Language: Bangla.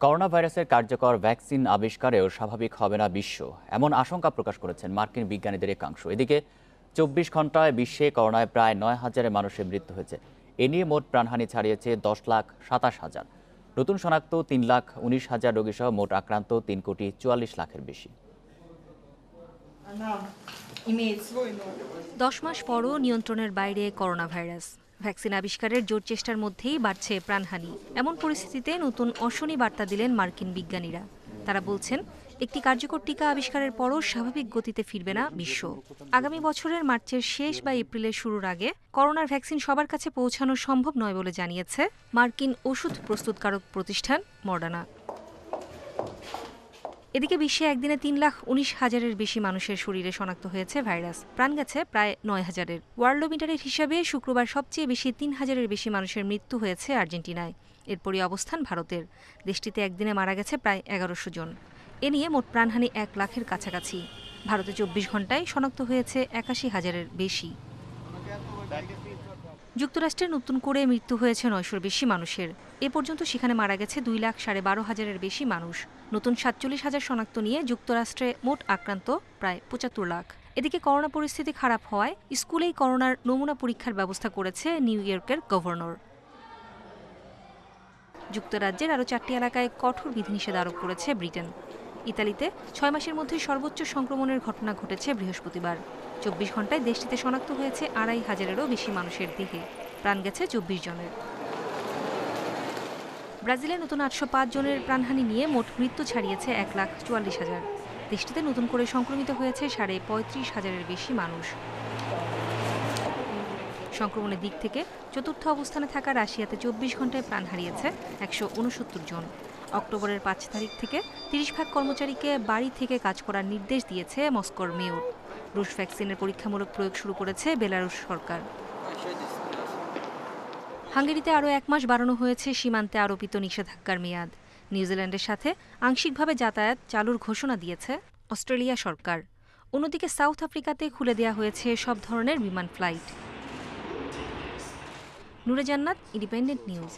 করোনা ভাইরাসের কার্যকর ভ্যাকসিন আবিষ্কারেও স্বাভাবিক হবে না বিশ্ব, এমন আশঙ্কা প্রকাশ করেছেন মার্কিন বিজ্ঞানীদের একাংশ। এদিকে ২৪ ঘন্টায় বিশ্বে করোনায় প্রায় ৯,০০০ মানুষের মৃত্যু হয়েছে। এ নিয়ে মোট প্রাণহানি ছাড়িয়েছে ১০,২৭,০০০। নতুন শনাক্ত ৩,১৯,০০০ রোগীসহ মোট আক্রান্ত ৩,৪৪,০০,০০০-এর বেশি। ১০ মাস পরও নিয়ন্ত্রণের বাইরে করোনা ভাইরাস। ভ্যাকসিন আবিষ্কারের জোর চেষ্টার মধ্যেই বাড়ছে প্রাণহানি। এমন পরিস্থিতিতে নতুন অশনি বার্তা দিলেন মার্কিন বিজ্ঞানীরা। তারা বলছেন, একটি কার্যকর টিকা আবিষ্কারের পরও স্বাভাবিক গতিতে ফিরবে না বিশ্ব। আগামী বছরের মার্চের শেষ বা এপ্রিলের শুরুর আগে করোনার ভ্যাকসিন সবার কাছে পৌঁছানো সম্ভব নয় বলে জানিয়েছে মার্কিন ওষুধ প্রস্তুতকারক প্রতিষ্ঠান মডার্না। এদিকে বিশ্বে একদিনে ৩,১৯,০০০-এর বেশি মানুষের শরীরে শনাক্ত হয়েছে ভাইরাস। প্রাণ গেছে প্রায় ৯,০০০-এর। ওয়ার্ল্ডোমিটারের হিসাবে শুক্রবার সবচেয়ে বেশি ৩,০০০-এর বেশি মানুষের মৃত্যু হয়েছে আর্জেন্টিনায়। এরপরই অবস্থান ভারতের। দেশটিতে একদিনে মারা গেছে প্রায় ১১০০ জন। এ নিয়ে মোট প্রাণহানি ১ লাখের কাছাকাছি। ভারতে ২৪ ঘন্টায় শনাক্ত হয়েছে ৮১,০০০-এর বেশি। যুক্তরাষ্ট্রে নতুন করে মৃত্যু হয়েছে ৯০০-র বেশি মানুষের। এ পর্যন্ত সেখানে মারা গেছে ২,১২,৫০০-এর বেশি মানুষ। নতুন ৪৭,০০০ শনাক্ত নিয়ে যুক্তরাষ্ট্রে মোট আক্রান্ত প্রায় ৭৫ লাখ। এদিকে করোনা পরিস্থিতি খারাপ হওয়ায় স্কুলেই করোনার নমুনা পরীক্ষার ব্যবস্থা করেছে নিউ ইয়র্কের গভর্নর। যুক্তরাজ্যের আরও ৪টি এলাকায় কঠোর বিধিনিষেধ আরোপ করেছে ব্রিটেন। ইতালিতে ৬ মাসের মধ্যে সর্বোচ্চ সংক্রমণের ঘটনা ঘটেছে বৃহস্পতিবার। ২৪ ঘন্টায় দেশটিতে শনাক্ত হয়েছে ২,৫০০-এরও বেশি মানুষের দেহে। প্রাণ গেছে ২৪ জনের। ব্রাজিলে নতুন ৮০৫ জনের প্রাণহানি নিয়ে মোট মৃত্যু ছাড়িয়েছে ১,৪৪,০০০। দেশটিতে নতুন করে সংক্রমিত হয়েছে ৩৫,০০০-এর বেশি মানুষ। সংক্রমণের দিক থেকে চতুর্থ অবস্থানে থাকা রাশিয়াতে ২৪ ঘন্টায় প্রাণ হারিয়েছে ১৬৯ জন। অক্টোবরের ৫ তারিখ থেকে ৩০ ভাগ কর্মচারীকে বাড়ি থেকে কাজ করার নির্দেশ দিয়েছে মস্কোর মেয়র। রুশ ভ্যাকসিনের পরীক্ষামূলক প্রয়োগ শুরু করেছে বেলারুশ সরকার। হাঙ্গেরিতে আরও ১ মাস বাড়ানো হয়েছে সীমান্তে আরোপিত নিষেধাজ্ঞার মেয়াদ। নিউজিল্যান্ডের সাথে আংশিকভাবে যাতায়াত চালুর ঘোষণা দিয়েছে অস্ট্রেলিয়া সরকার। অন্যদিকে সাউথ আফ্রিকাতে খুলে দেওয়া হয়েছে সব ধরনের বিমান ফ্লাইট। নূরে জান্নাত, ইন্ডিপেন্ডেন্ট নিউজ।